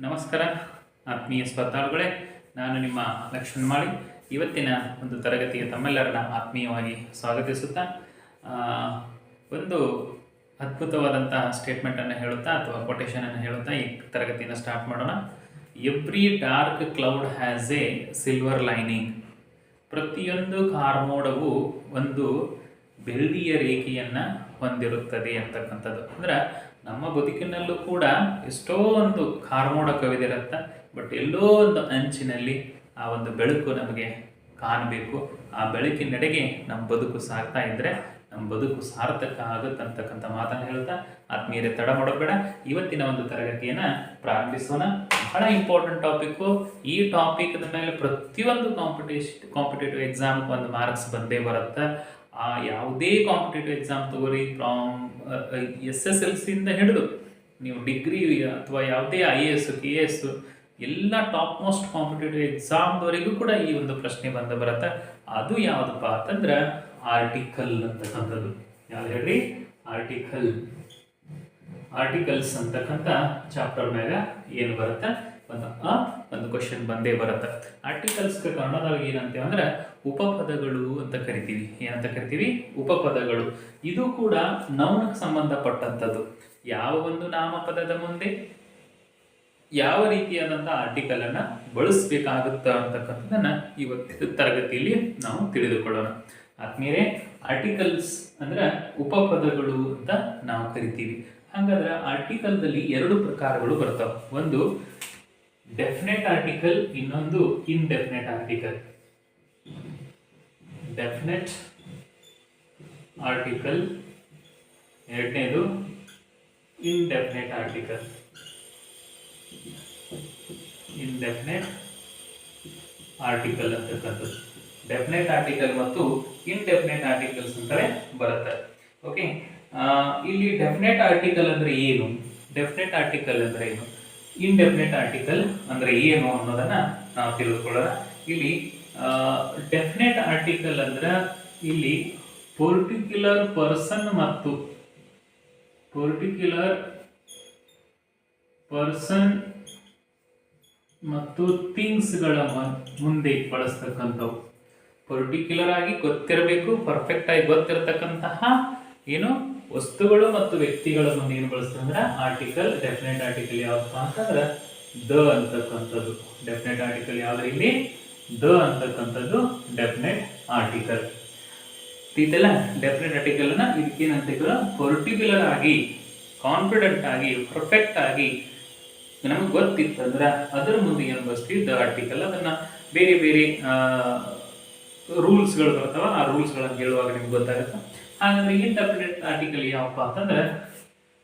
ನಮಸ್ಕಾರ ಆತ್ಮೀಯ ಸ್ಪರ್ಧಾಳುಗಳೇ, ನಾನು ನಿಮ್ಮ ಲಕ್ಷ್ಮಣ್ ಮಾಳಿ. ಇವತ್ತಿನ ಒಂದು ತರಗತಿಗೆ ತಮ್ಮೆಲ್ಲರನ್ನ ಆತ್ಮೀಯವಾಗಿ ಸ್ವಾಗತಿಸುತ್ತಾ ಒಂದು ಅದ್ಭುತವಾದಂತಹ ಸ್ಟೇಟ್ಮೆಂಟನ್ನು ಹೇಳುತ್ತಾ ಅಥವಾ ಕೊಟೇಶನನ್ನು ಹೇಳುತ್ತಾ ಈ ತರಗತಿಯನ್ನು ಸ್ಟಾರ್ಟ್ ಮಾಡೋಣ. Every dark cloud has A silver lining. ಪ್ರತಿಯೊಂದು ಕಾರ್ಮೋಡವು ಒಂದು ಬೆಳ್ಳಿಯ ರೇಖೆಯನ್ನು ಹೊಂದಿರುತ್ತದೆ ಅಂತಕ್ಕಂಥದ್ದು. ಅಂದ್ರೆ ನಮ್ಮ ಬದುಕಿನಲ್ಲೂ ಕೂಡ ಎಷ್ಟೋ ಒಂದು ಕಾರ್ಮೋಡ ಕವಿದಿರುತ್ತೆ, ಬಟ್ ಎಲ್ಲೋ ಒಂದು ಅಂಚಿನಲ್ಲಿ ಆ ಒಂದು ಬೆಳಕು ನಮಗೆ ಕಾಣಬೇಕು. ಆ ಬೆಳಕಿನೆಡೆಗೆ ನಮ್ಮ ಬದುಕು ಸಾಗ್ತಾ ಇದ್ದರೆ ನಮ್ಮ ಬದುಕು ಸಾರ್ಥಕ ಆಗುತ್ತಂತಕ್ಕಂಥ ಮಾತನ್ನು ಹೇಳ್ತಾ ಆತ್ಮೀಯರೇ ತಡ ಮಾಡೋಬೇಡ, ಇವತ್ತಿನ ಒಂದು ತರಗತಿಯನ್ನು ಪ್ರಾರಂಭಿಸೋಣ. ಬಹಳ ಇಂಪಾರ್ಟೆಂಟ್ ಟಾಪಿಕ್ಕು. ಈ ಟಾಪಿಕ್ ಮೇಲೆ ಪ್ರತಿಯೊಂದು ಕಾಂಪಿಟೇಟಿವ್ ಎಕ್ಸಾಮ್ಗೆ ಒಂದು ಮಾರ್ಕ್ಸ್ ಬಂದೇ ಬರುತ್ತೆ. ಯಾವುದೇ ಕಾಂಪಿಟೇಟಿವ್ ಎಕ್ಸಾಮ್ ತಗೋರಿ, ಫ್ರಾಮ್ SSLC ಇಂದ ಹಿಡಿದು ನೀವು ಡಿಗ್ರಿ ಅಥವಾ ಯಾವುದೇ IAS KS ಎಲ್ಲ ಟಾಪ್ ಮೋಸ್ಟ್ ಕಾಂಪಿಟೇಟಿವ್ ಎಕ್ಸಾಮ್ದವರೆಗೂ ಕೂಡ ಈ ಒಂದು ಪ್ರಶ್ನೆ ಬರುತ್ತೆ. ಅದು ಯಾವುದಪ್ಪ ಅಂತಂದ್ರೆ ಆರ್ಟಿಕಲ್ ಅಂತಕ್ಕಂಥದ್ದು. ಯಾವ್ದು ಹೇಳ್ರಿ? ಆರ್ಟಿಕಲ್ಸ್ ಅಂತಕ್ಕಂಥ ಚಾಪ್ಟರ್ ಮ್ಯಾಗ ಏನು ಬರುತ್ತೆ, ಒಂದು ಕ್ವಶನ್ ಬಂದೇ ಬರುತ್ತೆ. ಆರ್ಟಿಕಲ್ಸ್ಗೆ ಕನ್ನಡದಾಗ ಏನಂತೀವಿ ಅಂದ್ರೆ ಉಪಪದಗಳು ಅಂತ ಕರಿತೀವಿ. ಏನಂತ ಕರಿತೀವಿ? ಉಪಪದಗಳು. ಇದು ಕೂಡ ನೌನಕ್ಕೆ ಸಂಬಂಧಪಟ್ಟಂಥದ್ದು. ಯಾವ ಒಂದು ನಾಮಪದದ ಮುಂದೆ ಯಾವ ರೀತಿಯಾದಂಥ ಆರ್ಟಿಕಲ್ ಅನ್ನ ಬಳಸಬೇಕಾಗುತ್ತ ಅಂತಕ್ಕಂಥದ್ದನ್ನ ಇವತ್ತಿನ ತರಗತಿಯಲ್ಲಿ ನಾವು ತಿಳಿದುಕೊಳ್ಳೋಣ. ಆದ್ಮೇಲೆ ಆರ್ಟಿಕಲ್ಸ್ ಅಂದ್ರೆ ಉಪಪದಗಳು ಅಂತ ನಾವು ಕರಿತೀವಿ. ಹಾಗಾದ್ರೆ ಆರ್ಟಿಕಲ್ದಲ್ಲಿ ಎರಡು ಪ್ರಕಾರಗಳು ಬರ್ತವೆ. ಒಂದು ಡೆಫಿನೆಟ್ ಆರ್ಟಿಕಲ್, ಇನ್ನೊಂದು ಇನ್ಡೆಫಿನೆಟ್ ಆರ್ಟಿಕಲ್. ಡೆಫಿನೆಟ್ ಆರ್ಟಿಕಲ್, ಎರಡನೇದು ಇನ್ಡೆಫಿನೆಟ್ ಆರ್ಟಿಕಲ್. ಇನ್ಡೆಫಿನೆಟ್ ಆರ್ಟಿಕಲ್ ಅಂತಕ್ಕಂಥದ್ದು ಡೆಫಿನೆಟ್ ಆರ್ಟಿಕಲ್ ಮತ್ತು ಇನ್ಡೆಫಿನೆಟ್ ಆರ್ಟಿಕಲ್ಸ್ ಅಂತಲೇ ಬರುತ್ತೆ. ಓಕೆ, ಇಲ್ಲಿ ಡೆಫಿನೆಟ್ ಆರ್ಟಿಕಲ್ ಅಂದ್ರೆ ಏನು, ಡೆಫಿನೆಟ್ ಆರ್ಟಿಕಲ್ ಅಂದ್ರೆ ಏನು, ಇನ್ಡೆಫಿನೆಟ್ ಆರ್ಟಿಕಲ್ ಅಂದ್ರೆ ಏನು ಅನ್ನೋದನ್ನ ನಾವು ತಿಳಿದುಕೊಳ್ಳೋಣ. ಇಲ್ಲಿ ಡೆಫಿನೆಟ್ ಆರ್ಟಿಕಲ್ ಅಂದ್ರೆ ಇಲ್ಲಿ ಪರ್ಟಿಕ್ಯುಲರ್ ಪರ್ಸನ್ ಮತ್ತು ಥಿಂಗ್ಸ್ಗಳ ಮುಂದೆ ಬಳಸ್ತಕ್ಕಂಥವು. ಪರ್ಟಿಕ್ಯುಲರ್ ಆಗಿ ಗೊತ್ತಿರಬೇಕು, ಪರ್ಫೆಕ್ಟ್ ಆಗಿ ಗೊತ್ತಿರತಕ್ಕಂತಹ ಏನು ವಸ್ತುಗಳು ಮತ್ತು ವ್ಯಕ್ತಿಗಳ ಮುಂದೆ ಏನು ಬಳಸ್ತಾರೆ ಅಂದ್ರೆ ಆರ್ಟಿಕಲ್. ಡೆಫಿನೆಟ್ ಆರ್ಟಿಕಲ್ ಯಾವಪ್ಪ ಅಂತಂದ್ರೆ ದ ಅಂತಕ್ಕಂಥದ್ದು. ಡೆಫಿನೆಟ್ ಆರ್ಟಿಕಲ್ ಯಾವ್ದು? ಇಲ್ಲಿ ದ ಅಂತಕ್ಕಂಥದ್ದು ಡೆಫಿನೆಟ್ ಆರ್ಟಿಕಲ್. ಇದೆಲ್ಲ ಡೆಫಿನೆಟ್ ಆರ್ಟಿಕಲ್ ಅನ್ನ ಇದಕ್ಕೇನಂತ ಪರ್ಟಿಕ್ಯುಲರ್ ಆಗಿ, ಕಾನ್ಫಿಡೆಂಟ್ ಆಗಿ, ಪರ್ಫೆಕ್ಟ್ ಆಗಿ ನಮಗೆ ಗೊತ್ತಿತ್ತಂದ್ರೆ ಅದರ ಮುಂದೆ ಏನು ಬಳಸ್ತೀವಿ? The article. ಅದನ್ನ ಬೇರೆ ಬೇರೆ ರೂಲ್ಸ್ಗಳು ಬರ್ತಾವ, ಆ ರೂಲ್ಸ್ಗಳನ್ನು ಹೇಳುವಾಗ ನಿಮ್ಗೆ ಗೊತ್ತಾಗುತ್ತೆ. ಹಾಗಾದ್ರೆ ಇನ್ಡೆಫಿನೆಟ್ ಆರ್ಟಿಕಲ್ ಯಾವಪ್ಪ ಅಂತಂದ್ರೆ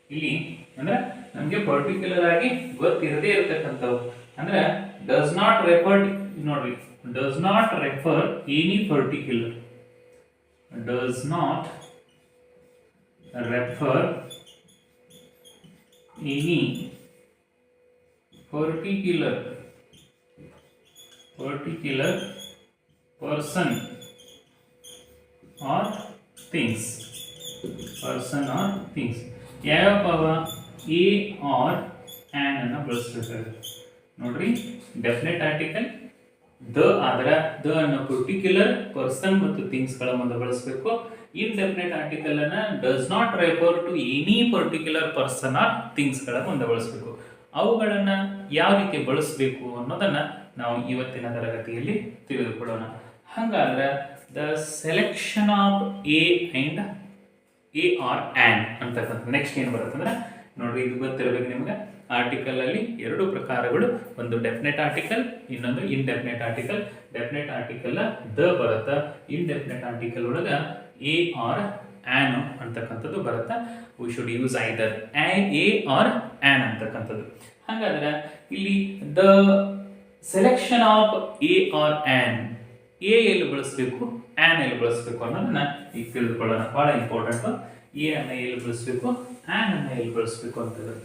ಇಲ್ಲಿ ಅಂದ್ರೆ ನಮಗೆ ಪರ್ಟಿಕ್ಯುಲರ್ ಆಗಿ ಗೊತ್ತಿರದೇ ಇರತಕ್ಕಂಥವು. ಅಂದ್ರೆ ಡಸ್ ನಾಟ್ ರೆಫರ್, ನೋಡ್ರಿ, does not refer any particular, does not refer any particular person or things. ಯಾವಪ್ಪ? ಎ ಆರ್ ಆನ್ ಅನ್ನ ಬಳಸಬೇಕಾಗುತ್ತೆ. ನೋಡ್ರಿ, ಡೆಫಿನೆಟ್ ಆರ್ಟಿಕಲ್ ದ ಆದ್ರೆ ದ ಅನ್ನ ಪರ್ಟಿಕ್ಯುಲರ್ ಪರ್ಸನ್ ಮತ್ತು ಥಿಂಗ್ಸ್ ಗಳ ಮುಂದೆ ಬಳಸಬೇಕು. ಇನ್ಡೆಫಿನೆಟ್ ಆರ್ಟಿಕಲ್ ಅನ್ನ does not refer to any particular person or things ಗಳ ಮುಂದೆ ಬಳಸಬೇಕು. ಅವುಗಳನ್ನ ಯಾವ ರೀತಿ ಬಳಸಬೇಕು ಅನ್ನೋದನ್ನ ನಾವು ಇವತ್ತಿನ ತರಗತಿಯಲ್ಲಿ ತಿಳಿದುಕೊಳ್ಳೋಣ. ಹಾಗಾದ್ರೆ the selection of a and a or an ಅಂತಕ್ಕಂಥ ನೆಕ್ಸ್ಟ್ ಏನು ಬರುತ್ತೆ ಅಂದ್ರೆ, ನೋಡ್ರಿ, ಇದು ಗೊತ್ತಿರಬೇಕು ನಿಮ್ಗೆ. ಆರ್ಟಿಕಲ್ ಅಲ್ಲಿ ಎರಡು ಪ್ರಕಾರಗಳು, ಒಂದು ಡೆಫಿನೆಟ್ ಆರ್ಟಿಕಲ್, ಇನ್ನೊಂದು indefinite article. Definite article the ಬರುತ್ತೆ, ಇನ್ಡೆಫಿನೆಟ್ ಆರ್ಟಿಕಲ್ ಒಳಗ ಎ ಆರ್ ಆನ್ ಅಂತಕ್ಕಂಥದ್ದು ಬರುತ್ತೆ. We should use either a or an ಅಂತಕ್ಕಂಥದ್ದು. ಹಾಗಾದ್ರೆ ಇಲ್ಲಿ the selection of a or an, a ಎಲ್ಲಿ ಬಳಸಬೇಕು, ಆನ್ ಎಲ್ಲಿ ಬಳಸಬೇಕು ಅನ್ನೋದನ್ನ ಈಗ ತಿಳಿದುಕೊಳ್ಳೋಣ. ಬಹಳ ಇಂಪಾರ್ಟೆಂಟ್. ಎ ಅನ್ನ ಎಲ್ಲಿ ಬಳಸಬೇಕು, ಆನ್ ಅನ್ನ ಎಲ್ಲಿ ಬಳಸಬೇಕು ಅಂತದ್ದು.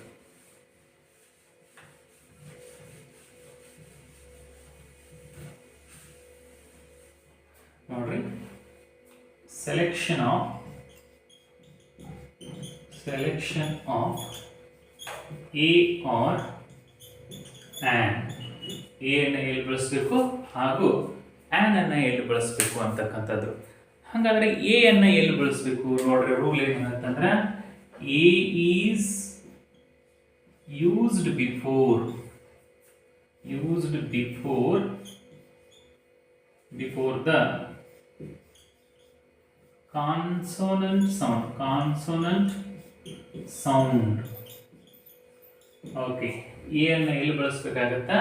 ನೋಡ್ರಿ, selection of A or an. A ಅನ್ನು ಎಲ್ಲಿ ಬಳಸಬೇಕು ಹಾಗೂ ಆ್ಯನ್ ಅನ್ನು ಎಲ್ಲಿ ಬಳಸಬೇಕು ಅಂತಕ್ಕಂಥದ್ದು. ಹಾಗಾದ್ರೆ ಎ ಅನ್ನು ಎಲ್ಲಿ ಬಳಸಬೇಕು ನೋಡ್ರಿ, ರೂಲ್ ಏನಂತಂದ್ರೆ A is used before the consonant sound. Okay, A ಅನ್ನು ಎಲ್ಲಿ ಬಳಸಬೇಕಾಗತ್ತಾ?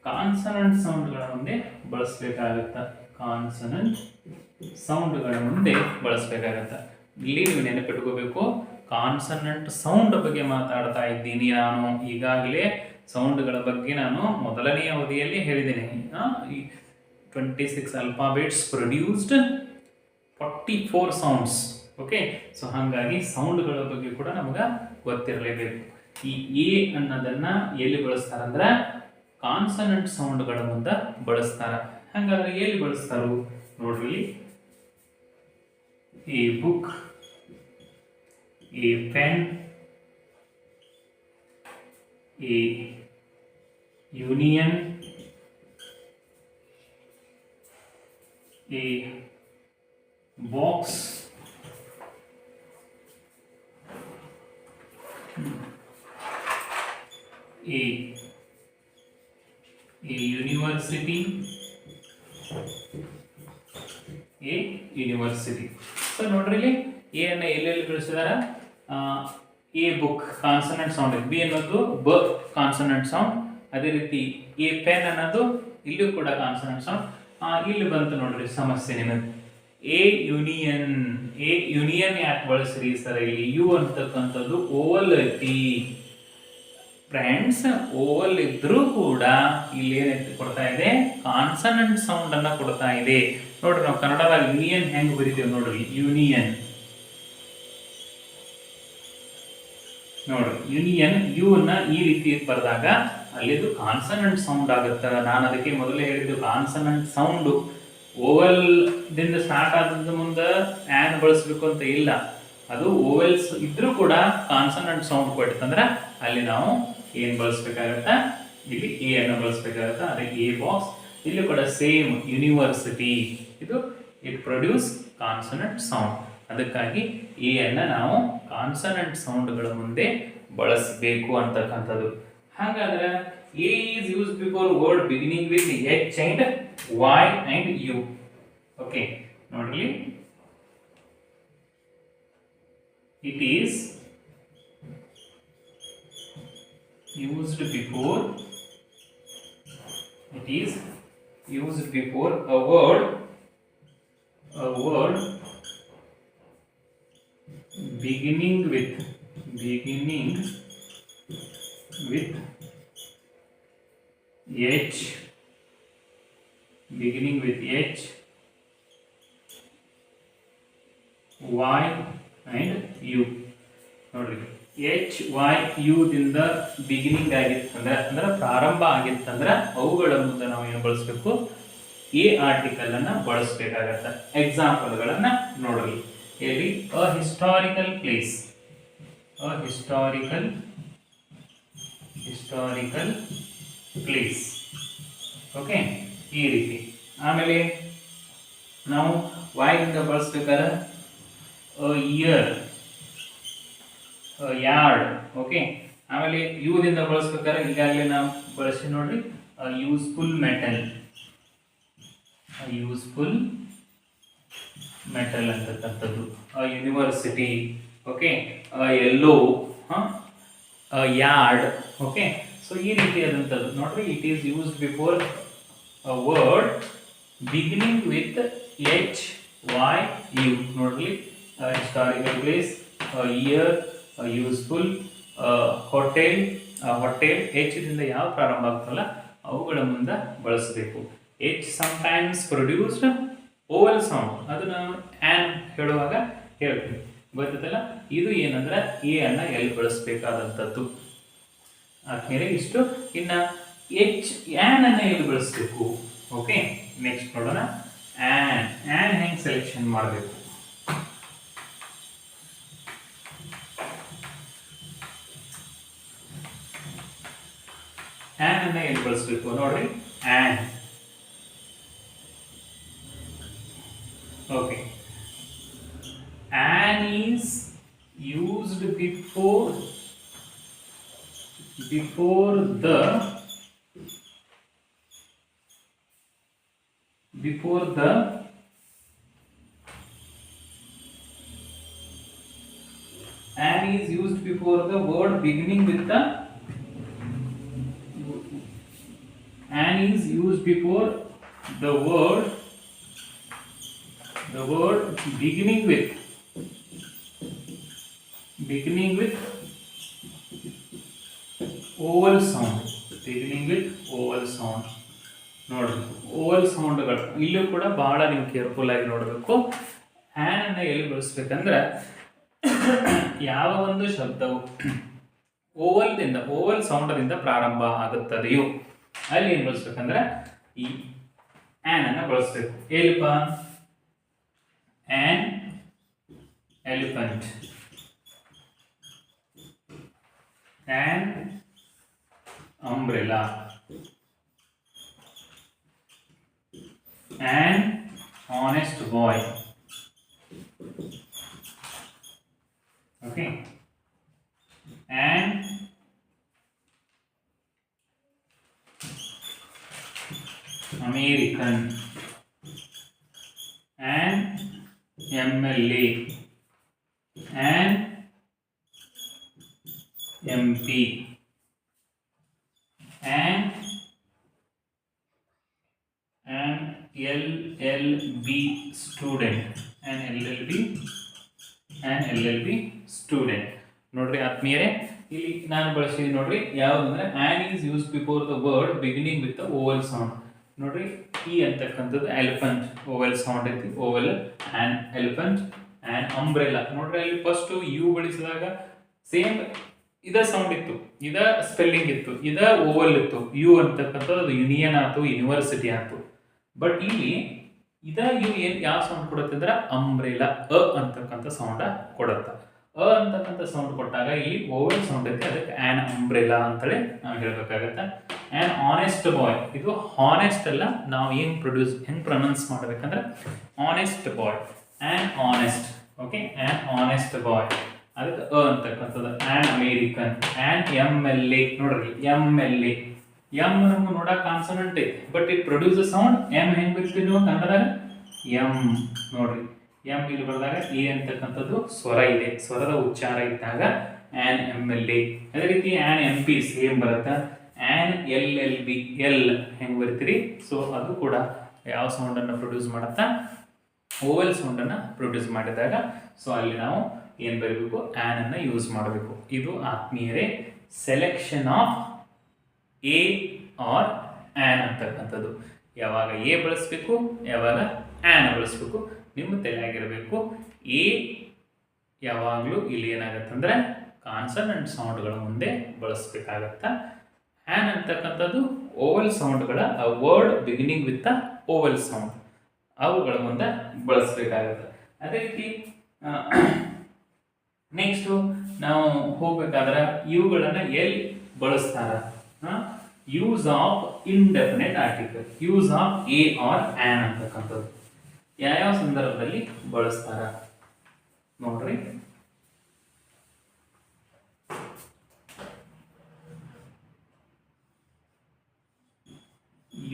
ಕಾನ್ಸನೆಂಟ್ ಸೌಂಡ್ಗಳ ಮುಂದೆ ಬಳಸಬೇಕಾಗತ್ತಾ? ಕಾನ್ಸನೆಂಟ್ ಸೌಂಡ್ಗಳ ಮುಂದೆ ಬಳಸಬೇಕಾಗತ್ತಾ? ಇಲ್ಲಿ ನೀವು ನೆನಪಿಟ್ಕೋಬೇಕು, ಕಾನ್ಸನೆಂಟ್ ಸೌಂಡ್ ಬಗ್ಗೆ ಮಾತಾಡ್ತಾ ಇದ್ದೀನಿ ನಾನು. ಈಗಾಗಲೇ ಸೌಂಡ್ಗಳ ಬಗ್ಗೆ ನಾನು ಮೊದಲನೆಯ ಅವಧಿಯಲ್ಲಿ ಹೇಳಿದ್ದೇನೆ. 26 alphabets produced 44 sounds. Okay, so ಹಾಗಾಗಿ ಸೌಂಡ್ಗಳ ಬಗ್ಗೆ ಕೂಡ ನಮ್ಗೆ ಗೊತ್ತಿರಲೇಬೇಕು. ಈ ಎ ಅನ್ನೋದನ್ನ ಎಲ್ಲಿ ಬಳಸ್ತಾರಂದ್ರೆ ಕಾನ್ಸನೆಂಟ್ ಸೌಂಡ್ಗಳ ಮುಂದೆ ಬಳಸ್ತಾರ. ಹಾಗಾದ್ರೆ ಎಲ್ಲಿ ಬಳಸ್ತಾರು ನೋಡ್ರಿ, A book, a pen, a union, a box, a university, a university. So ನೋಡ್ರಿ, ಇಲ್ಲಿ ಎ ಅನ್ನ ಎಲ್ಲೆಲ್ಲಿ ಬಳಸಿದಾರ? A book consonant sound, B ಅನ್ನೋದು ಬ ಕಾನ್ಸನೆಂಟ್ ಸೌಂಡ್. ಅದೇ ರೀತಿ ಎ ಪೆನ್ ಅನ್ನೋದು ಇಲ್ಲೂ ಕೂಡ ಕಾನ್ಸನೆಂಟ್ ಸೌಂಡ್. ಇಲ್ಲಿ ಬಂತು ನೋಡ್ರಿ ಸಮಸ್ಯೆ ನಿಮಗೆ. ಎ ಯೂನಿಯನ್ ಯಾಕೆ ಬಳಸ್ರಿ ಸರ್? ಇಲ್ಲಿ ಯು ಅಂತಕ್ಕಂಥದ್ದು ಓವಲ್ ಐತಿ ಫ್ರೆಂಡ್ಸ್. ಓವಲ್ ಇದ್ರೂ ಕೂಡ ಇಲ್ಲಿ ಏನೈತಿ ಕೊಡ್ತಾ ಇದೆ? ಕಾನ್ಸನೆಂಟ್ ಸೌಂಡ್ ಅನ್ನ ಕೊಡ್ತಾ ಇದೆ. ನೋಡ್ರಿ, ನಾವು ಕನ್ನಡದಾಗ ಯೂನಿಯನ್ ಹೆಂಗ್ ಬರೀತೀವಿ ನೋಡ್ರಿ, ಯೂನಿಯನ್ ನೋಡ್ರಿ, ಯೂನಿಯನ್ ಯು ಅನ್ನ ಈ ರೀತಿ ಬರೆದಾಗ ಅಲ್ಲಿದು ಕಾನ್ಸನೆಂಟ್ ಸೌಂಡ್ ಆಗುತ್ತೆ. ನಾನು ಅದಕ್ಕೆ ಮೊದಲೇ ಹೇಳಿದ್ದು ಕಾನ್ಸನೆಂಟ್ ಸೌಂಡ್ ಓವೆಲ್ ದಿಂದ ಸ್ಟಾರ್ಟ್ ಆದ ಮುಂದೆ ಆ್ಯನ್ ಬಳಸಬೇಕು ಅಂತ ಇಲ್ಲ. ಅದು ಓವೆಲ್ಸ್ ಇದ್ರೂ ಕೂಡ ಕಾನ್ಸನೆಂಟ್ ಸೌಂಡ್ ಕೊಟ್ಟಿತ್ತಂದ್ರೆ ಅಲ್ಲಿ ನಾವು ಏನ್ ಬಳಸಬೇಕಾಗತ್ತ? ಇಲ್ಲಿ ಎ ಅನ್ನು ಬಳಸಬೇಕಾಗತ್ತ. ಅದಕ್ಕೆ ಎ ಬಾಕ್ಸ್. ಇಲ್ಲಿ ಕೂಡ ಸೇಮ್ ಯೂನಿವರ್ಸಿಟಿ, ಇದು ಇಟ್ ಪ್ರೊಡ್ಯೂಸ್ ಕಾನ್ಸನೆಂಟ್ ಸೌಂಡ್. ಅದಕ್ಕಾಗಿ ಎ ಅನ್ನ ನಾವು ಕಾನ್ಸನೆಂಟ್ ಸೌಂಡ್ಗಳ ಮುಂದೆ ಬಳಸಬೇಕು ಅಂತಕ್ಕಂಥದ್ದು. ಹಾಗಾದ್ರೆ a is used before word beginning with H and Y and U. Okay, ನೋಡ್ರಿ, it is used before a word beginning with H, Y and U. ನೋಡ್ರಿ, ಎಚ್ ವೈ ಯು ದಿಂದ ಬಿಗಿನಿಂಗ್ ಆಗಿತ್ತಂದ್ರೆ ಅಂದ್ರೆ ಪ್ರಾರಂಭ ಆಗಿತ್ತಂದ್ರೆ ಅವುಗಳ ಮುಂದೆ ನಾವು ಏನು ಬಳಸಬೇಕು? ಎ ಆರ್ಟಿಕಲ್ ಅನ್ನ ಬಳಸಬೇಕಾಗತ್ತೆ. ಎಕ್ಸಾಂಪಲ್ಗಳನ್ನ ನೋಡ್ರಿ. ಹೇಳಿ, a historical place, place. Okay, ಈ ರೀತಿ. ಆಮೇಲೆ ನಾವು ವೈ ಇಂದ ಬಳಸಬೇಕಾದ್ರೆ ಇಯರ್, ಯಾರ್ಡ್. ಓಕೆ, ಆಮೇಲೆ ಯು ದಿಂದ ಬಳಸಬೇಕಾದ್ರೆ ಈಗಾಗಲೇ ನಾವು ಬಳಸಿ ನೋಡ್ರಿ, ಯೂಸ್ಫುಲ್ ಮೆಟಲ್ ಅಂತಕ್ಕಂಥದ್ದು. University, okay, yellow, yard. Okay, so ಈ ರೀತಿಯಾದಂಥದ್ದು ನೋಡ್ರಿ. It is used before a word beginning with H Y U. ನೋಡ್ರಿ, historical place, year, useful, hotel. H ದಿಂದ ಯಾವ ಪ್ರಾರಂಭ ಆಗ್ತಲ್ಲ ಅವುಗಳ ಮುಂದೆ ಬಳಸಬೇಕು. H sometimes produced vowel sound, ಅದನ್ನ ಆ್ಯನ್ ಹೇಳುವಾಗ ಹೇಳ್ತೀವಿ, ಗೊತ್ತಲ್ಲ. ಇದು ಏನಂದ್ರೆ ಎ ಅನ್ನ ಎಲ್ಲಿ ಬಳಸಬೇಕಾದಂಥದ್ದು. ಆದ್ಮೇಲೆ ಇಷ್ಟು. ಇನ್ನ ಎಚ್ ಆ್ಯನ್ ಅನ್ನ ಎಲ್ಲಿ ಬಳಸಬೇಕು? ಓಕೆ, ನೆಕ್ಸ್ಟ್ ನೋಡೋಣ. ಆ್ಯನ್ ಹೆಂಗ್ ಸೆಲೆಕ್ಷನ್ ಮಾಡಬೇಕು? ಆನ್ ಅನ್ನ ಎಲ್ಲಿ ಬಳಸಬೇಕು ನೋಡ್ರಿ, on. Okay, on is used before the and is used before the word beginning with the and is used before the word beginning with Oval sound. ನೋಡ್ರಿ, Oval ಸೌಂಡ್ಗಳು ಇಲ್ಲೂ ಕೂಡ ಬಹಳ ನೀವು ಕೇರ್ಫುಲ್ ಆಗಿ ನೋಡಬೇಕು. ಆನ್ ಅನ್ನ ಎಲ್ಲಿ ಬಳಸ್ಬೇಕಂದ್ರೆ, ಯಾವ ಒಂದು ಶಬ್ದವು ಓವಲ್ ಸೌಂಡದಿಂದ ಪ್ರಾರಂಭ ಆಗುತ್ತದೆಯೋ ಅಲ್ಲಿ ಏನ್ ಬಳಸ್ಬೇಕಂದ್ರೆ ಈ ಆನ್ ಅನ್ನ ಬಳಸ್ಬೇಕು. ಎಲ್ಲಿಪ್ಪ? An elephant, an umbrella, an honest boy. Okay, an American, an MLA, an MP, an LLB student, an LLB student. ನೋಡ್ರಿ ಆತ್ಮೀಯರೇ, ಇಲ್ಲಿ ನಾನು ಬಳಸಿದ್ದೀನಿ ನೋಡ್ರಿ, ಯಾವುದಂದ್ರೆ on is use before the word beginning with the Oval sound. ನೋಡ್ರಿ, ಈ ಅಂತಕ್ಕಂಥದ್ದು elephant Oval sound ಐತಿ, Oval. On elephant, on umbrella. ನೋಡ್ರಿ, ಅಲ್ಲಿ ಫಸ್ಟ್ ಯು ಬಳಸಿದಾಗ ಸೇಮ್ ಇದ ಸೌಂಡ್ ಇತ್ತು, ಇದ ಸ್ಪೆಲ್ಲಿಂಗ್ ಇತ್ತು, ಇದ ಓವಲ್ ಇತ್ತು. ಯು ಅಂತಕ್ಕಂಥದ್ದು ಅದು ಯೂನಿಯನ್ ಆಯ್ತು, ಯೂನಿವರ್ಸಿಟಿ ಆಯ್ತು. ಬಟ್ ಇಲ್ಲಿ ಇದ ಯು ಏನ್ ಯಾವ ಸೌಂಡ್ ಕೊಡುತ್ತೆ ಅಂದ್ರೆ ಅಂಬ್ರೆಲಾ, ಅಂತಕ್ಕಂಥ ಸೌಂಡ್ ಕೊಡುತ್ತೆ. ಅಂತಕ್ಕಂಥ ಸೌಂಡ್ ಕೊಟ್ಟಾಗ ಇಲ್ಲಿ ಓವಲ್ ಸೌಂಡ್ ಐತೆ, ಅದಕ್ಕೆ ಆನ್ ಅಂಬ್ರೆಲಾ ಅಂತೇಳಿ ನಾವು ಹೇಳ್ಬೇಕಾಗತ್ತೆ. ಆನ್ ಆನೆಸ್ಟ್ ಬಾಯ್, ಇದು ಹಾನೆಸ್ಟ್ ಅಲ್ಲ, ನಾವು ಹೆಂಗ್ ಪ್ರೊನೌನ್ಸ್ ಮಾಡ್ಬೇಕಂದ್ರೆ honest boy, an honest. Okay, an honest boy, ಅದಕ್ಕೆ ಅಂತಕ್ಕಂಥದ್ದು. An American, an MLA. ನೋಡ್ರಿ, MLA, ಎಂ ನಮ್ಗೆ ನೋಡಕ್ ಕಾನ್ಸನೆಂಟ್ ಐತಿ, but it produce sound. M ಹೆಂಗ್ ಬರ್ತೀವಿ ನೀವು ಕನ್ನಡದಾಗ? ಎಂ. ನೋಡ್ರಿ, ಎಂ ಇಲ್ಲಿ ಬರೆದಾಗ ಎ ಅಂತಕ್ಕಂಥದ್ದು ಸ್ವರ ಇದೆ, ಸ್ವರದ ಉಚ್ಚಾರ ಇದ್ದಾಗ ಆನ್ MLA. ಅದೇ ರೀತಿ ಆನ್ MP ಸೇಮ್ ಬರುತ್ತೆ. ಆನ್ LLB, ಎಲ್ ಹೆಂಗ್ ಬರ್ತೀರಿ? ಸೊ ಅದು ಕೂಡ ಯಾವ ಸೌಂಡ್ ಅನ್ನು ಪ್ರೊಡ್ಯೂಸ್ ಮಾಡುತ್ತಾ? ಓವಲ್ ಸೌಂಡ್ ಅನ್ನ ಪ್ರೊಡ್ಯೂಸ್ ಮಾಡಿದಾಗ ಸೊ ಅಲ್ಲಿ ನಾವು ಏನ್ ಬರಬೇಕು? ಆನ್ ಅನ್ನ ಯೂಸ್ ಮಾಡಬೇಕು. ಇದು ಆತ್ಮೀಯರೇ selection of a or an ಅಂತಕ್ಕಂಥದ್ದು. ಯಾವಾಗ ಎ ಬಳಸಬೇಕು, ಯಾವಾಗ ಆನ್ ಬಳಸಬೇಕು, ನಿಮ್ಮ ತಲೆಯಾಗಿರಬೇಕು. ಎ ಯಾವಾಗಲೂ ಇಲ್ಲಿ ಏನಾಗತ್ತಂದ್ರೆ ಕಾನ್ಸನೆಂಟ್ ಸೌಂಡ್ಗಳ ಮುಂದೆ ಬಳಸಬೇಕಾಗತ್ತ. ಆನ್ ಅಂತಕ್ಕಂಥದ್ದು ಓವಲ್ ಸೌಂಡ್ಗಳ word beginning with vowel sound, ಅವುಗಳ ಮುಂದೆ ಬಳಸಬೇಕಾಗತ್ತೆ. ಅದೇ ರೀತಿ ನೆಕ್ಸ್ಟು ನಾವು ಹೋಗ್ಬೇಕಾದ್ರೆ ಇವುಗಳನ್ನ ಎಲ್ಲಿ ಬಳಸ್ತಾರ? Use of indefinite article, use of a or an ಅಂತಕ್ಕಂಥದ್ದು ಯಾವ್ಯಾವ ಸಂದರ್ಭದಲ್ಲಿ ಬಳಸ್ತಾರ ನೋಡ್ರಿ.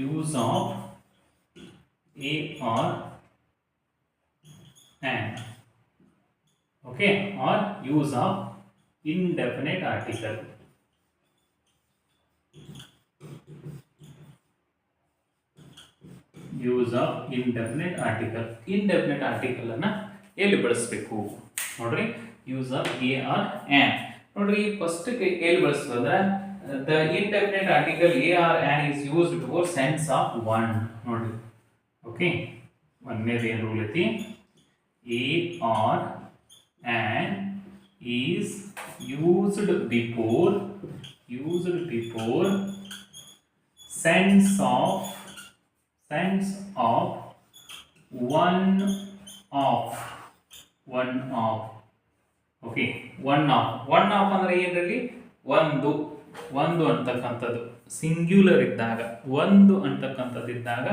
Use of a or an, okay, or use of indefinite article. Use of indefinite article. indefinite article ಅನ್ನ ಎಲ್ಲಿ ಬಳಸಬೇಕು ನೋಡ್ರಿ? Use of a or an. ನೋಡ್ರಿ, ಫಸ್ಟ್ ಎಲ್ಲಿ ಬಳಸೋದ್ರ the indefinite article a or an is used before sense of one. ನೋಡ್ರಿ, okay, ಒಂದನೇದು ಏನು ರೂಲ್ ಐತಿ? A or and is used before sense of one of. Okay, one of ಅಂದ್ರೆ ಏನ್ರಲ್ಲಿ? ಒಂದು ಒಂದು ಅಂತಕ್ಕಂಥದ್ದು ಸಿಂಗ್ಯುಲರ್ ಇದ್ದಾಗ, ಒಂದು ಅಂತಕ್ಕಂಥದ್ದು ಇದ್ದಾಗ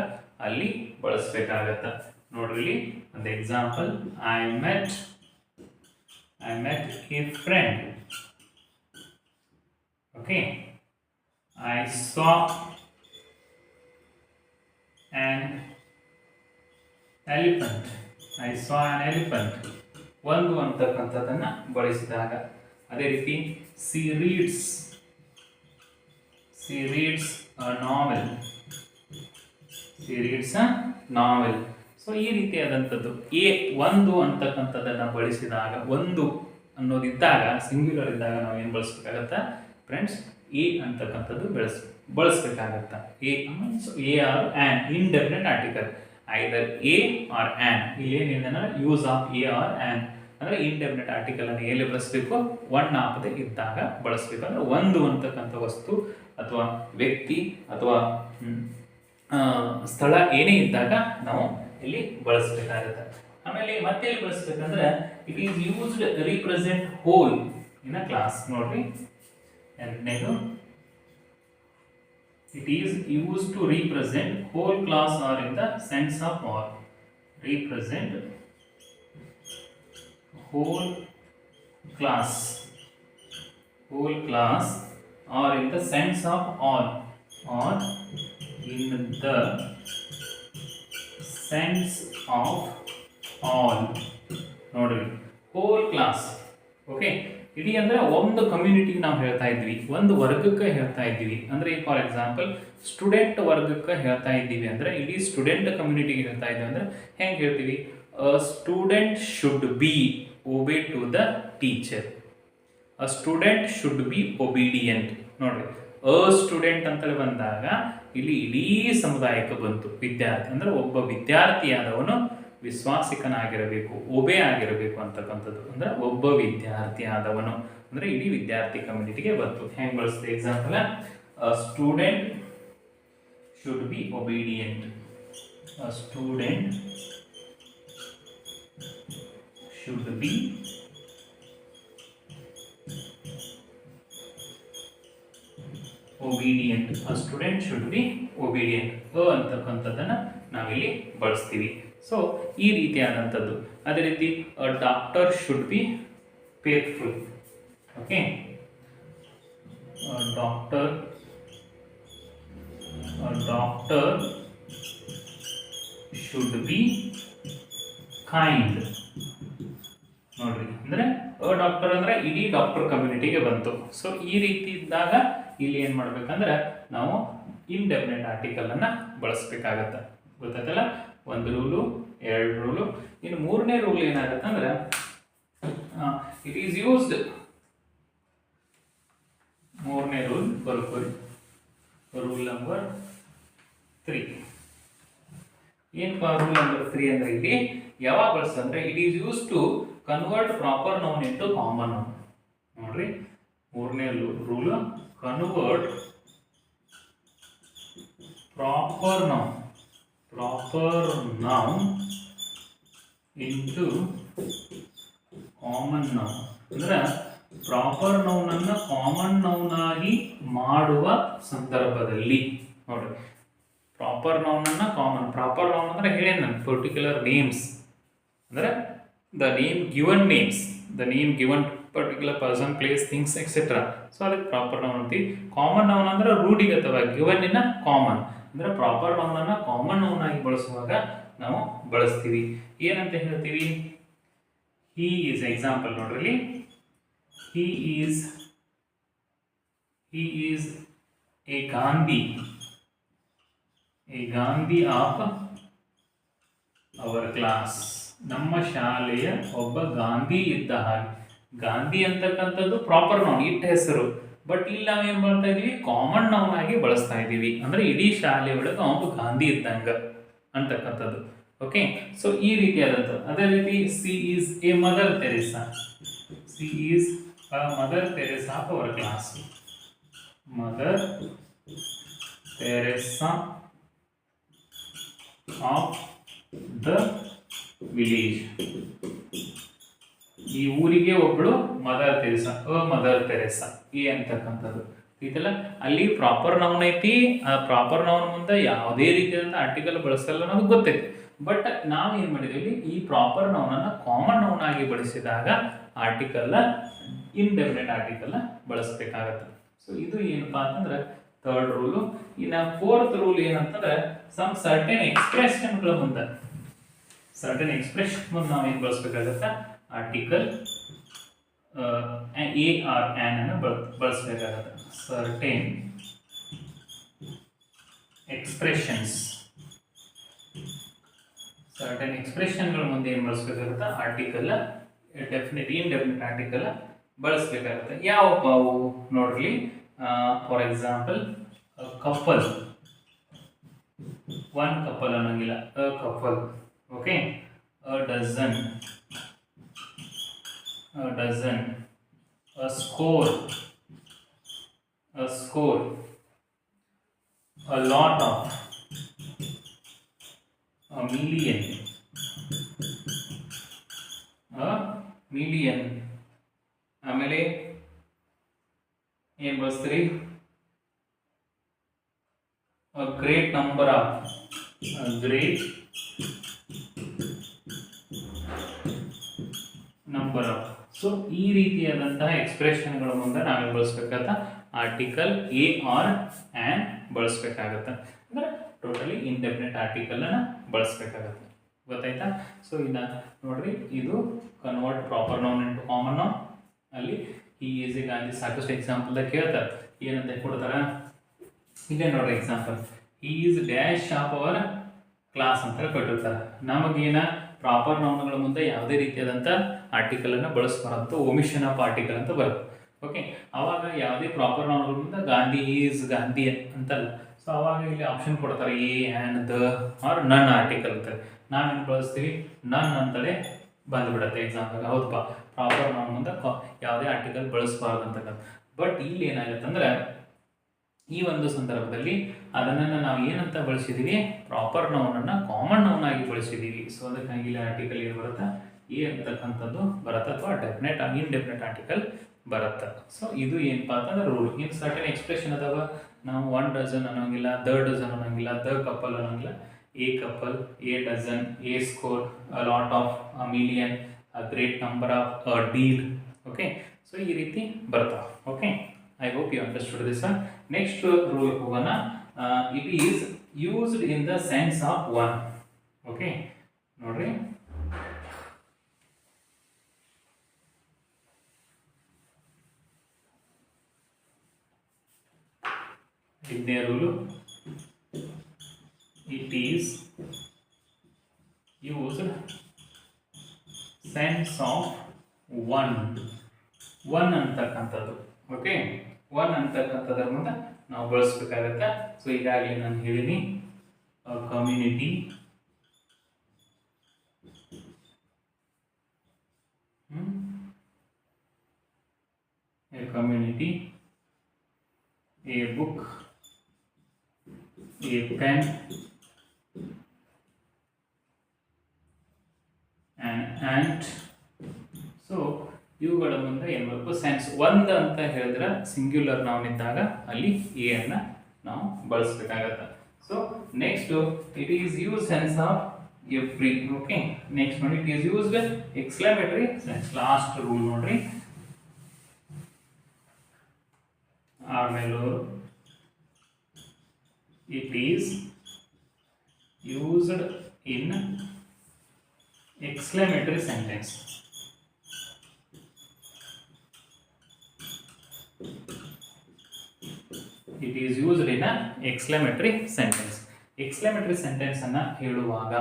ಅಲ್ಲಿ ಬಳಸಬೇಕಾಗತ್ತೆ. ನೋಡ್ರಿ ಇಲ್ಲಿ ಒಂದು example, I met A friend. Okay, I saw an elephant. I saw an elephant. ಒಂದು ಅಂತಕ್ಕಂಥದ್ದನ್ನು ಬಳಸಿದಾಗ. ಅದೇ ರೀತಿ she reads a novel. she reads a novel. So ಈ ರೀತಿಯಾದಂಥದ್ದು ಒಂದು ಅಂತಕ್ಕಂಥದ್ದನ್ನು ಬಳಸಿದಾಗ, ಒಂದು ಅನ್ನೋದಿದ್ದಾಗ, ಸಿಂಗ್ಯುಲರ್ ಇದ್ದಾಗ ನಾವು ಏನು ಬಳಸಬೇಕಾಗತ್ತಾ ಫ್ರೆಂಡ್ಸ್? ಅಂತಕ್ಕಂಥದ್ದು ಬಳಸಬೇಕಾಗತ್ತಾ. A or an indefinite article, either a or an. ಇಲ್ಲಿ ಏನಿದೆ use of a or an ಅಂದರೆ ಇಂಡೆಫಿನೆಟ್ ಆರ್ಟಿಕಲ್ ಅನ್ನು ಎಲ್ಲಿ ಬಳಸಬೇಕು? ಒನ್ ಆಪದೆ ಇದ್ದಾಗ ಬಳಸಬೇಕು. ಅಂದರೆ ಒಂದು ಅಂತಕ್ಕಂಥ ವಸ್ತು ಅಥವಾ ವ್ಯಕ್ತಿ ಅಥವಾ ಸ್ಥಳ ಏನೇ ಇದ್ದಾಗ ನಾವು ಇಲ್ಲಿ ಬಳಸಬೇಕಾಗುತ್ತೆ. ಆಮೇಲೆ ಮತ್ತೆ ಎಲ್ಲಿ ಬಳಸಬೇಕಂದ್ರೆ it is used represent whole in a class. ನೋಡ್ರಿ, ಎರಡನೇದು, it is used to represent whole class or in the sense of all. Represent whole class or in the sense of all, or in the sense of all. ನೋಡ್ರಿ, whole class. Okay, ಇಡೀ ಅಂದರೆ ಒಂದು ಕಮ್ಯುನಿಟಿಗೆ ನಾವು ಹೇಳ್ತಾ ಇದ್ವಿ, ಒಂದು ವರ್ಗಕ್ಕೆ ಹೇಳ್ತಾ ಇದ್ದೀವಿ. ಅಂದರೆ ಫಾರ್ ಎಕ್ಸಾಂಪಲ್ ಸ್ಟೂಡೆಂಟ್ ವರ್ಗಕ್ಕೆ ಹೇಳ್ತಾ ಇದ್ದೀವಿ ಅಂದರೆ ಇಡೀ ಸ್ಟೂಡೆಂಟ್ ಕಮ್ಯುನಿಟಿಗೆ ಹೇಳ್ತಾ ಇದ್ದೀವಿ ಅಂದರೆ ಹೆಂಗೆ ಹೇಳ್ತೀವಿ? Student should be obey to the teacher. A student should be obedient. ನೋಡ್ರಿ, ಸ್ಟೂಡೆಂಟ್ ಅಂತೇಳಿ ಬಂದಾಗ ಇಲ್ಲಿ ಇಡೀ ಸಮುದಾಯಕ್ಕೆ ಬಂತು. ವಿದ್ಯಾರ್ಥಿ ಅಂದರೆ ಒಬ್ಬ ವಿದ್ಯಾರ್ಥಿಯಾದವನು ವಿಶ್ವಾಸಿಕನಾಗಿರಬೇಕು, ಒಬೆ ಆಗಿರಬೇಕು ಅಂತಕ್ಕಂಥದ್ದು. ಅಂದರೆ ಒಬ್ಬ ವಿದ್ಯಾರ್ಥಿ ಆದವನು ಅಂದರೆ ಇಡೀ ವಿದ್ಯಾರ್ಥಿ ಕಮ್ಯುನಿಟಿಗೆ ಬಂತು. ಹೆಂಗೆ ಬಳಸ್ತೀವಿ? Example, student should be obedient. Student should be obedient. Student should be obedient ಅಂತಕ್ಕಂಥದ್ದನ್ನು ನಾವಿಲ್ಲಿ ಬಳಸ್ತೀವಿ. ಸೊ ಈ ರೀತಿಯಾದಂಥದ್ದು. ಅದೇ ರೀತಿ doctor should be faithful. Okay, doctor should be kind. ನೋಡ್ರಿ, ಅಂದರೆ ಡಾಕ್ಟರ್ ಅಂದರೆ ಇಡೀ ಡಾಕ್ಟರ್ ಕಮ್ಯುನಿಟಿಗೆ ಬಂತು. ಸೊ ಈ ರೀತಿ ಇದ್ದಾಗ ಇಲ್ಲಿ ಏನು ಮಾಡ್ಬೇಕಂದ್ರೆ ನಾವು ಇಂಡೆಫಿನೆಟ್ ಆರ್ಟಿಕಲ್ ಅನ್ನು ಬಳಸಬೇಕಾಗತ್ತೆ. ಗೊತ್ತಾಯ್ತಲ್ಲ? ಒಂದು ರೂಲು, ಎರಡು ರೂಲು. ಇನ್ನು ಮೂರನೇ ರೂಲ್ ಏನಾಗುತ್ತೆ ಅಂದ್ರೆ ಇಟ್ ಈಸ್ ಯೂಸ್ಡ್. ಮೂರನೇ ರೂಲ್ ಬರ್ಕೊಳ್ಳಿ, ರೂಲ್ ನಂಬರ್ 3. ಏನಪ್ಪಾ ರೂಲ್ ನಂಬರ್ 3 ಅಂದ್ರೆ ಇಲ್ಲಿ ಯಾವಾಗ ಬಳಸ್ತಂದ್ರೆ it is use to convert proper noun into common noun. ನೋಡ್ರಿ, ಮೂರನೇ rule, convert proper noun into common noun. ಅಂದ್ರೆ ಪ್ರಾಪರ್ ನೌನ್ ಅನ್ನ ಕಾಮನ್ ನೌನ್ ಆಗಿ ಮಾಡುವ ಸಂದರ್ಭದಲ್ಲಿ. ನೋಡ್ರಿ, ಪ್ರಾಪರ್ ನೌನ್ ಅನ್ನ ಕಾಮನ್, ಪ್ರಾಪರ್ ನೌನ್ ಅಂದ್ರೆ ಹೇಳಿ ನಾನು ಪರ್ಟಿಕ್ಯುಲರ್ ನೇಮ್ಸ್ ಅಂದ್ರೆ the name given particular person, place, things etcetera. So ಅದಕ್ಕೆ ಪ್ರಾಪರ್ ನೌನ್ ಅಂತೀವಿ. ಕಾಮನ್ ನೌನ್ ಅಂದ್ರೆ ರೂಢಿಗತವ, ಗಿವನ್ ಇನ್ನ ಕಾಮನ್ ಅಂದ್ರೆ ಪ್ರಾಪರ್ ನೌನ್ ಅನ್ನ ಕಾಮನ್ ನೌನ್ ಆಗಿ ಬಳಸುವಾಗ ನಾವು ಬಳಸ್ತೀವಿ. ಏನಂತ ಹೇಳ್ತೀವಿ? He is. ಎಕ್ಸಾಂಪಲ್ ನೋಡ್ರಿ, he is A Gandhi of our class. ನಮ್ಮ ಶಾಲೆಯ ಒಬ್ಬ ಗಾಂಧಿ ಇದ್ದ ಹಾಗೆ. ಗಾಂಧಿ ಅಂತಕ್ಕಂಥದ್ದು ಪ್ರಾಪರ್ ನೌನ್, ಇಟ್ಟ ಹೆಸರು. ಬಟ್ ಇಲ್ಲಿ ನಾವು ಏನ್ ಮಾಡ್ತಾ ಇದೀವಿ? ಕಾಮನ್ ನೌನ್ ಆಗಿ ಬಳಸ್ತಾ ಇದೀವಿ. ಅಂದ್ರೆ ಇಡೀ ಶಾಲೆ ಒಳಗೆ ಒಬ್ಬ ಗಾಂಧಿ ಇದ್ದಂಗ ಅಂತಕ್ಕಂಥದ್ದು. ಓಕೆ, ಸೊ ಈ ರೀತಿಯಾದಂಥದ್ದು. ಅದೇ ರೀತಿ she is a mother Teresa. She is a mother Teresa of our class. Mother Teresa of the village. ಈ ಊರಿಗೆ ಒಬ್ಬಳು ಮದರ್ ತೆರೇಸಾ, ಮದರ್ ತೆರೇಸಾ ಈ ಅಂತಕ್ಕಂಥದ್ದು. ಇದೆಲ್ಲ ಅಲ್ಲಿ ಪ್ರಾಪರ್ ನೌನ್ ಐತಿ. ಆ ಪ್ರಾಪರ್ ನೌನ್ ಮುಂದೆ ಯಾವುದೇ ರೀತಿಯಾದಂಥ ಆರ್ಟಿಕಲ್ ಬಳಸಲ್ಲ ನಮಗೆ ಗೊತ್ತೈತಿ. ಬಟ್ ನಾವು ಏನು ಮಾಡಿದ್ದೀವಿ, ಈ ಪ್ರಾಪರ್ ನೌನನ್ನು ಕಾಮನ್ ನೌನ್ ಆಗಿ ಬಳಸಿದಾಗ ಆರ್ಟಿಕಲ್ ಇಂಡೆಫಿನೆಟ್ ಆರ್ಟಿಕಲ್ ಬಳಸಬೇಕಾಗತ್ತೆ. ಸೊ ಇದು ಏನಪ್ಪಾ ಅಂತಂದ್ರೆ ಥರ್ಡ್ ರೂಲು. ಇನ್ನು ಫೋರ್ತ್ ರೂಲ್ ಏನಂತಂದ್ರೆ ಸಮ್ ಸರ್ಟೆನ್ ಎಕ್ಸ್ಪ್ರೆಷನ್ಗಳ ಮುಂದೆ ನಾವು ಏನು ಬಳಸಬೇಕಾಗತ್ತೆ, ಆರ್ಟಿಕಲ್ ಎ ಆರ್ ಆನ್ ಅನ್ನು ಬಳಸಬೇಕಾಗತ್ತೆ. ಸರ್ಟೆನ್ ಎಕ್ಸ್ಪ್ರೆಷನ್ಗಳ ಮುಂದೆ ಏನು ಬಳಸಬೇಕಾಗುತ್ತೆ, ಆರ್ಟಿಕಲ್ ಡೆಫಿನೆಟ್ ಇಂಡೆಫಿನೆಟ್ ಆರ್ಟಿಕಲ್ ಬಳಸಬೇಕಾಗುತ್ತೆ. ಯಾವಪ್ಪ ಅವು ನೋಡ್ರಿ. For example couple, one couple ಅನ್ನೋಂಗಿಲ್ಲ, a couple. Okay, a dozen, a score, a lot of, a million, ಆಮೇಲೆ ಏನ್ ಬಳಸ್ತೀರಿ, a great number of, so ಈ ರೀತಿಯಾದಂತಹ ಎಕ್ಸ್ಪ್ರೆಷನ್ಗಳ ಮುಂದೆ ನಾವೇ ಬಳಸಬೇಕಾದ ಆರ್ಟಿಕಲ್ ಎ ಆರ್ ಆನ್ ಬಳಸಬೇಕಾಗತ್ತೆ. ಅಂದ್ರೆ ಟೋಟಲಿ ಇಂಡೆಫಿನೆಟ್ ಆರ್ಟಿಕಲ್ ಅನ್ನ ಬಳಸಬೇಕಾಗತ್ತೆ. ಗೊತ್ತಾಯ್ತಾ? ಸೊ ಇನ್ನ ನೋಡ್ರಿ, ಇದು convert proper noun into common noun. ಅಲ್ಲಿ ಈ ಈಸಿ ಗಾಂಧಿ ಸಾಕಷ್ಟು ಎಕ್ಸಾಂಪಲ್ ಕೇಳ್ತಾರೆ. ಏನಂತ ಕೊಡ್ತಾರ, ಇಲ್ಲೇ ನೋಡ್ರಿ example, he is dash of our class ಅಂತ ಕೊಟ್ಟಿರ್ತಾರೆ. ನಮಗೇನ ಪ್ರಾಪರ್ ನೌನ್ಗಳ ಮುಂದೆ ಯಾವುದೇ ರೀತಿಯಾದಂಥ ಆರ್ಟಿಕಲ್ ಅನ್ನು ಬಳಸಬಾರದು, ಒಮಿಷನ್ ಆಫ್ ಆರ್ಟಿಕಲ್ ಅಂತ ಬರುತ್ತೆ. ಓಕೆ, ಅವಾಗ ಯಾವುದೇ ಪ್ರಾಪರ್ ನೌನ್ಗಳ ಮುಂದೆ ಗಾಂಧಿ ಈಸ್, ಗಾಂಧಿ ಅಂತಲ್ಲ. ಸೊ ಅವಾಗ ಇಲ್ಲಿ ಆಪ್ಷನ್ ಕೊಡ್ತಾರೆ, ಎ ಆ್ಯಂಡ್ ದ ಆರ್ ನನ್ ಆರ್ಟಿಕಲ್ ಅಂತಾರೆ. ನಾವೇನು ಬಳಸ್ತೀವಿ, ನನ್ ಅಂತಲೇ ಬಂದುಬಿಡುತ್ತೆ ಎಕ್ಸಾಂಪಲ್. ಹೌದಪ್ಪ, ಪ್ರಾಪರ್ ನೌನ್ ಮುಂದೆ ಯಾವುದೇ ಆರ್ಟಿಕಲ್ ಬಳಸಬಾರ್ದು ಅಂತ. ಬಟ್ ಇಲ್ಲಿ ಏನಾಗುತ್ತೆ ಅಂದ್ರೆ, ಈ ಒಂದು ಸಂದರ್ಭದಲ್ಲಿ ಅದನ್ನು ನಾವು ಏನಂತ ಬಳಸಿದ್ದೀವಿ, ಪ್ರಾಪರ್ ನೌನನ್ನು ಕಾಮನ್ ನೌನ್ ಆಗಿ ಬಳಸಿದ್ದೀವಿ. ಸೊ ಅದಕ್ಕಾಗಿ ಇಲ್ಲಿ ಆರ್ಟಿಕಲ್ ಏನು ಬರುತ್ತೆ, ಎ ಅಂತಕ್ಕಂಥದ್ದು ಬರುತ್ತೆ, ಅಥವಾ ಡೆಫಿನೆಟ್ ಇಂಡೆಫಿನೆಟ್ ಆರ್ಟಿಕಲ್ ಬರುತ್ತೆ. ಸೊ ಇದು ಏನಪ್ಪ ಅಂತಂದ್ರೆ ರೂಲ್. ಇನ್ನು ಸರ್ಟನ್ ಎಕ್ಸ್ಪ್ರೆಷನ್ ಅದಾವ, ನಾವು 1 ಡಜನ್ ಅನ್ನೋಂಗಿಲ್ಲ, ದ ಡಜನ್ ಅನ್ನೋಂಗಿಲ್ಲ, ದ ಕಪಲ್ ಅನ್ನೋಂಗಿಲ್ಲ. A couple, A dozen, A score, a lot of, a million, a great number of, a deal. Okay, so ಈ ರೀತಿ ಬರ್ತಾವೆ. Okay, I hope you understood this one. Next rule ಹೋಗೋಣ. It is used in the sense of one. Okay, ನೋಡ್ರಿ, ಇದನ್ನೇ rule. It is used sense of one ಅಂತಕ್ಕಂಥದ್ದು. Okay, 1 ಅಂತಕ್ಕಂಥದ್ರ ಮುಂದೆ ನಾವು ಬಳಸಬೇಕಾಗತ್ತೆ. ಸೊ ಈಗಾಗಲೇ ನಾನು ಹೇಳಿನಿ, community, a book, a pen, an ant. So ಇವುಗಳ ಮುಂದೆ ಏನು ಬೇಕು, ಸೆನ್ಸ್. ಒಂದು ಅಂತ ಹೇಳಿದ್ರೆ ಸಿಂಗ್ಯುಲರ್ ನೌನ್ ಇದ್ದಾಗ ಅಲ್ಲಿ ಎ ಅನ್ನ ನಾವು ಬಳಸಬೇಕಾಗತ್ತೆ. So next, it is use sense of every. Okay, next ನೋಡಿ, it is used exclamatory sense. Last rule ನೋಡ್ರಿ, ಆಮೇಲೆ it is used in exclamatory sentence. It is used in an exclamatory sentence. Exclamatory sentence ಅನ್ನ ಹೇಳುವಾಗ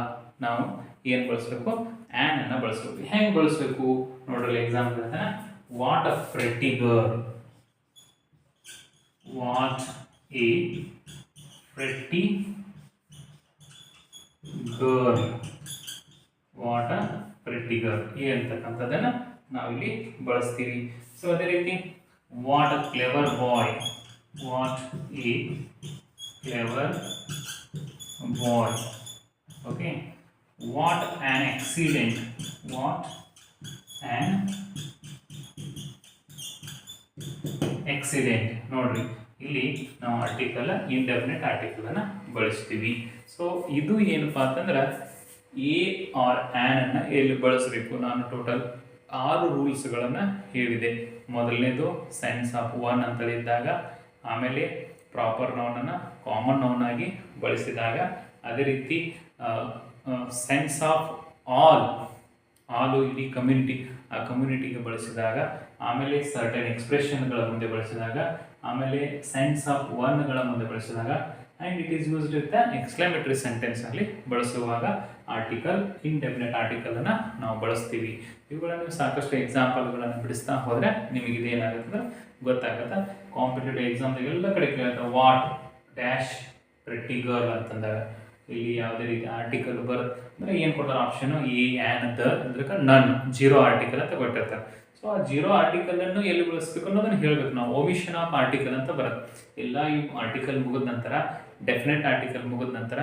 ನಾವು ಏನು ಬಳಸಬೇಕು, on ಅನ್ನ ಬಳಸಬೇಕು. ಹೆಂಗೆ ಬಳಸಬೇಕು ನೋಡ್ರಿ, ಎಕ್ಸಾಂಪಲ್ ಅಂತ, what a pretty girl, what a pretty girl, what a pretty girl, a ಅಂತಕ್ಕಂಥದ್ದನ್ನ ನಾವಿಲ್ಲಿ ಬಳಸ್ತೀವಿ. ಸೊ ಅದೇ ರೀತಿ, what a clever boy, what a clever boy. Okay, what an accident, what an accident. ನೋಡ್ರಿ, ಇಲ್ಲಿ ನಾವು ಆರ್ಟಿಕಲ್ ಇಂಡೆಫಿನೆಟ್ ಆರ್ಟಿಕಲನ್ನು ಬಳಸ್ತೀವಿ. So ಇದು ಏನಪ್ಪ ಅಂತಂದ್ರೆ ಎ ಆರ್ ಆ್ಯನ್ ಅನ್ನು ಎಲ್ಲಿ ಬಳಸಬೇಕು. ನಾನು ಟೋಟಲ್ 6 ರೂಲ್ಸ್ಗಳನ್ನು ಹೇಳಿದೆ. ಮೊದಲನೇದು ಸೆನ್ಸ್ ಆಫ್ ಒನ್ ಅಂತೇಳಿದ್ದಾಗ, ಆಮೇಲೆ ಪ್ರಾಪರ್ ನೌನನ್ನು ಕಾಮನ್ ನೌನ್ ಆಗಿ ಬಳಸಿದಾಗ, ಅದೇ ರೀತಿ ಸೆನ್ಸ್ ಆಫ್ ಆಲು ಇಡೀ ಕಮ್ಯುನಿಟಿ, ಆ ಕಮ್ಯುನಿಟಿಗೆ ಬಳಸಿದಾಗ, ಆಮೇಲೆ ಸರ್ಟನ್ ಎಕ್ಸ್ಪ್ರೆಷನ್ಗಳ ಮುಂದೆ ಬಳಸಿದಾಗ, ಆಮೇಲೆ ಸೆನ್ಸ್ ಆಫ್ ಒನ್ಗಳ ಮುಂದೆ ಬಳಸಿದಾಗ, and it is used with exclamatory ಸೆಂಟೆನ್ಸಲ್ಲಿ ಬಳಸುವಾಗ ಆರ್ಟಿಕಲ್ ಇಂಡೆಫಿನೆಟ್ ಆರ್ಟಿಕಲನ್ನು ನಾವು ಬಳಸ್ತೀವಿ. ಇವುಗಳನ್ನು ಸಾಕಷ್ಟು ಎಕ್ಸಾಂಪಲ್ಗಳನ್ನು ಬಿಡಿಸ್ತಾ ಹೋದರೆ ನಿಮಗೆ ಇದೇನಾಗುತ್ತೆ ಅಂದ್ರೆ ಗೊತ್ತಾಗುತ್ತೆ. ಕಾಂಪಿಟೇಟಿವ್ ಎಕ್ಸಾಮ್ದಾಗ ಎಲ್ಲ ಕಡೆ ಕೇಳ್ತಾರೆ ವಾಟ್ ಡ್ಯಾಶ್ ಪ್ರೆಟ್ಟಿ ಗರ್ಲ್ ಅಂತಂದಾಗ ಇಲ್ಲಿ ಯಾವುದೇ ರೀತಿ ಆರ್ಟಿಕಲ್ ಬರುತ್ತೆ ಅಂದರೆ ಏನು ಕೊಡ್ತಾರೆ ಆಪ್ಷನು ಎ ಆ್ಯನ್ ದ ಅಂದ್ರೆ ನನ್ 0 ಆರ್ಟಿಕಲ್ ಅಂತ ಕೊಟ್ಟಿರ್ತಾರೆ. ಸೊ ಆ 0 ಆರ್ಟಿಕಲನ್ನು ಎಲ್ಲಿ ಬಳಸಬೇಕು ಅನ್ನೋದನ್ನು ಹೇಳಬೇಕು ನಾವು. ಒಮಿಷನ್ ಆಫ್ ಆರ್ಟಿಕಲ್ ಅಂತ ಬರುತ್ತೆ. ಎಲ್ಲ ಈ ಆರ್ಟಿಕಲ್ ಮುಗಿದ ನಂತರ, ಡೆಫಿನೆಟ್ ಆರ್ಟಿಕಲ್ ಮುಗಿದ ನಂತರ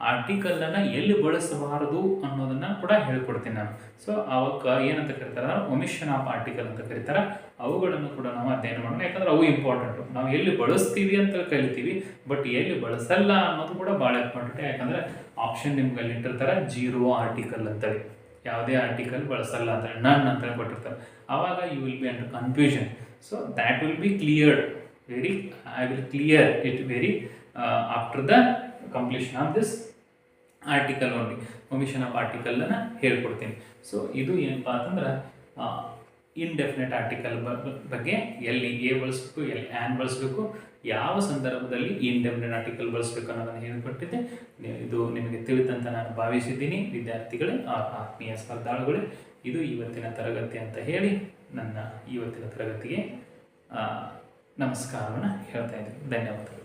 ಆರ್ಟಿಕಲನ್ನು ಎಲ್ಲಿ ಬಳಸಬಾರದು ಅನ್ನೋದನ್ನು ಕೂಡ ಹೇಳ್ಕೊಡ್ತೀನಿ ನಾನು. ಸೊ ಅವಕ್ಕೆ ಏನಂತ ಕರೀತಾರೆ, ಒಮಿಷನ್ ಆಫ್ ಆರ್ಟಿಕಲ್ ಅಂತ ಕರೀತಾರೆ. ಅವುಗಳನ್ನು ಕೂಡ ನಾವು ಅಧ್ಯಯನ ಮಾಡೋಣ, ಯಾಕಂದ್ರೆ ಅವು ಇಂಪಾರ್ಟೆಂಟು. ನಾವು ಎಲ್ಲಿ ಬಳಸ್ತೀವಿ ಅಂತ ಕಲಿತೀವಿ, ಬಟ್ ಎಲ್ಲಿ ಬಳಸಲ್ಲ ಅನ್ನೋದು ಕೂಡ ಭಾಳ ಇಂಪಾರ್ಟೆಂಟ್. ಯಾಕಂದರೆ ಆಪ್ಷನ್ ನಿಮ್ಗೆ ಅಲ್ಲಿ ಇಟ್ಟಿರ್ತಾರೆ 0 ಆರ್ಟಿಕಲ್ ಅಂತೇಳಿ, ಯಾವುದೇ ಆರ್ಟಿಕಲ್ ಬಳಸಲ್ಲ ಅಂತೇಳಿ ನನ್ ಅಂತೇಳಿ ಕೊಟ್ಟಿರ್ತಾರೆ. ಆವಾಗ you will be under confusion. So that will be cleared I will clear it very after the completion of this article only. Omission of ಆರ್ಟಿಕಲನ್ನು ಹೇಳ್ಕೊಡ್ತೀನಿ. ಸೊ ಇದು ಏನಪ್ಪ ಅಂತಂದ್ರೆ ಇಂಡೆಫಿನೆಟ್ ಆರ್ಟಿಕಲ್ ಬಗ್ಗೆ ಎಲ್ಲಿ ಎ ಬಳಸಬೇಕು, ಎಲ್ಲಿ ಆ್ಯನ್ ಬಳಸಬೇಕು, ಯಾವ ಸಂದರ್ಭದಲ್ಲಿ ಇಂಡೆಫಿನೆಟ್ ಆರ್ಟಿಕಲ್ ಬಳಸಬೇಕು ಅನ್ನೋದನ್ನು ಹೇಳಿಕೊಟ್ಟಿದ್ದೆ. ಇದು ನಿಮಗೆ ತಿಳಿದಂತ ನಾನು ಭಾವಿಸಿದ್ದೀನಿ ವಿದ್ಯಾರ್ಥಿಗಳೇ, ಆತ್ಮೀಯ ಸ್ಪರ್ಧಾಳುಗಳೇ. ಇದು ಇವತ್ತಿನ ತರಗತಿ ಅಂತ ಹೇಳಿ ನನ್ನ ಇವತ್ತಿನ ತರಗತಿಗೆ ನಮಸ್ಕಾರವನ್ನು ಹೇಳ್ತಾ ಇದ್ದೀನಿ. ಧನ್ಯವಾದಗಳು.